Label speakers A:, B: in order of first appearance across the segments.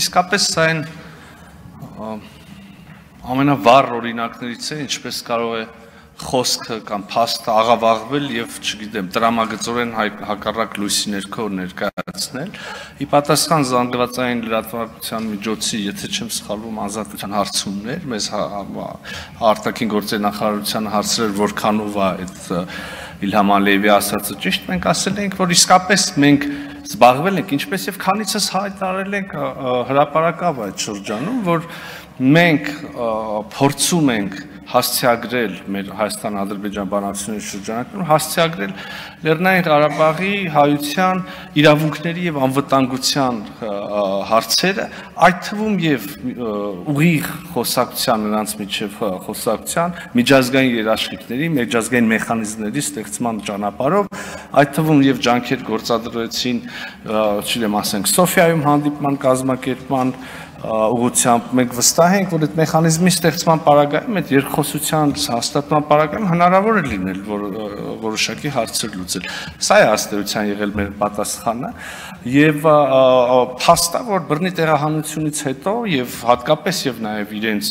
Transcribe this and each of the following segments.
A: իսկապես սա այն ամենավառ օրինակներից է, ինչպես կարող է խոսքը կամ փաստը աղավաղվել եւ, չգիտեմ, տրամագծորեն հակառակ լույսի ներքո ներկայացնել։ Ի պատասխան զանգվածային լրատվության միջոցի, եթե չեմ սխալվում, ազատության հարցումներ, մեզ արտաքին գործերի նախարարությանը հարցրել, որքանով է այդ Իլհամ Ալիևի ասածը ճիշտ, մենք ասել ենք, որ իսկապես մենք զբաղվել ենք, ինչպես եւ քանիցս հայտարարել ենք հրապարակավ այդ շրջանում, որ մենք փորձում ենք հասցեագրել մեր Հայաստան-Ադրբեջան բանակցությունների շրջանակում, հասցեագրել Լեռնային Ղարաբաղի հայության իրավունքների եւ անվտանգության հարցերը, այդ թվում եւ ուղիղ խոսակցության նրանց միջև խոսակցության, միջազգային երաշխիքների, միջազգային մեխանիզմների ստեղծման ճանապարհով, այդ թվում եւ ջանքեր գործադրեցին, չգիտեմ, ասենք Սոֆիայում հանդիպման կազմակերպման ուղղությամբ մենք վստահ ենք, որ այդ մեխանիզմի ստեղծման պարագայում, այդ երկխոսության հաստատման պարագայում հնարավոր է լինել, որ որոշակի հարցեր լուծել։ Սա է ըստ եղել մեր պատասխանը եւ փաստա, որ բռնի տեղահանությունից հետո եւ հատկապես եւ նաեւ իրենց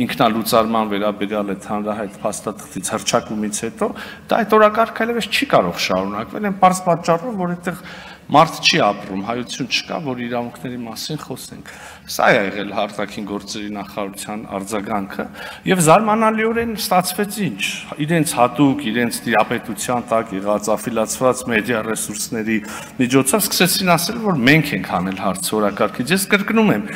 A: ինքնալուծարման վերաբերյալ այդ հանրահայտ փաստաթղթից հրճակումից հետո դա այդ օրակարգը այլևս չի կարող շարունակվել այն պարզ պատճառով, որ այդտեղ մարդ չի ապրում, հայություն չկա, որ իրավունքների մասին խոսենք։ Սա է եղել արտաքին գործերի նախարարության արձագանքը եւ զարմանալիորեն ստացվեց ինչ, իրենց հատուկ, իրենց դիապետության տակ եղած աֆիլացված մեդիա ռեսուրսների միջոցով սկսեցին ասել, որ մենք ենք հանել հարցը օրակարգից։ Ես կրկնում եմ,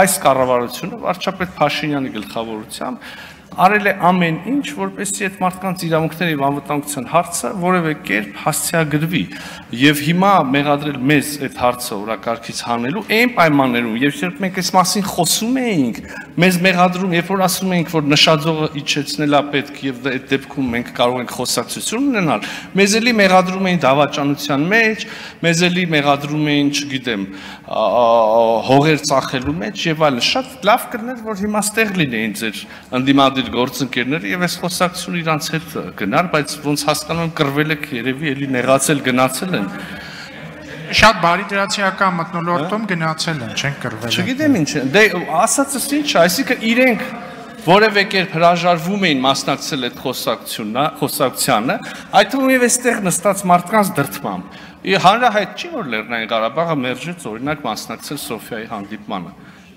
A: այս կառավարությունը վարչապետ Փաշինյանի գլխավորությամբ արել է ամեն ինչ, որպեսզի այդ մարդկանց իրավունքների եւ անվտանգության հարցը որևէ կերպ հասցեագրվի եւ հիմա մեղադրել մեզ այդ հարցը օրակարգից հանելու այն պայմաններում, երբ մենք այս մասին խոսում էինք, մեզ մեղադրում, երբ որ ասում էինք, որ նշաձողը իջեցնել է պետք եւ այդ դեպքում մենք կարող ենք խոսակցություն ունենալ, մեզ էլի մեղադրում էին դավաճանության մեջ, մեզ էլի մեղադրում էին, չգիտեմ, հողեր ծախելու մեջ եւ այլն։ Շատ լավ կներ, որ հիմա ստեղ լինեին ձեր ընդդիմադիր գործընկերները եւ այս խոսակցությունը իրանց հետ գնար, բայց ոնց հասկանում եմ կռվել եք երևի էլի նեղացել գնացել են։
B: Շատ բարի դրացիական մթնոլորտում գնացել են, չեն կռվել։
A: Չգիտեմ ինչ է։ Դե ասածս ինչ է, այսինքն իրենք որևէ կերպ հրաժարվում էին մասնակցել այդ խոսակցությանը, այդ թվում եւ այստեղ նստած մարդկանց դրդմամբ։ Հանրահայտ չի, որ Լեռնային Ղարաբաղը մերժեց օրինակ մասնակցել Սոֆիայի հանդիպմանը։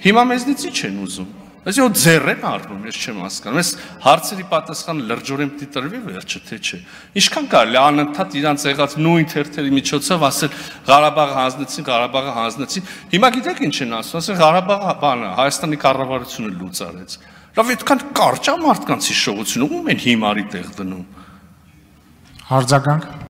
A: Հիմա մեզնից ի՞նչ են ուզում։ Այսինքն ձեռ են առնում, ես չեմ հասկանում։ Այս հարցերի պատասխանը լրջորեն պիտի տրվի վերջը, թե չէ։ Ինչքան կարելի անընդհատ իրանց եղած նույն թերթերի միջոցով ասել Ղարաբաղը հանձնեցին։ Հիմա գիտեք ինչ են ասում, ասեն Ղարաբաղը բանը Հայաստանի կառավարությունը լուծարեց։ Լավ, այդքան կարճ է մարդկանց հիշողությունը, ում են հիմարի տեղ դնում։
B: Արձագանք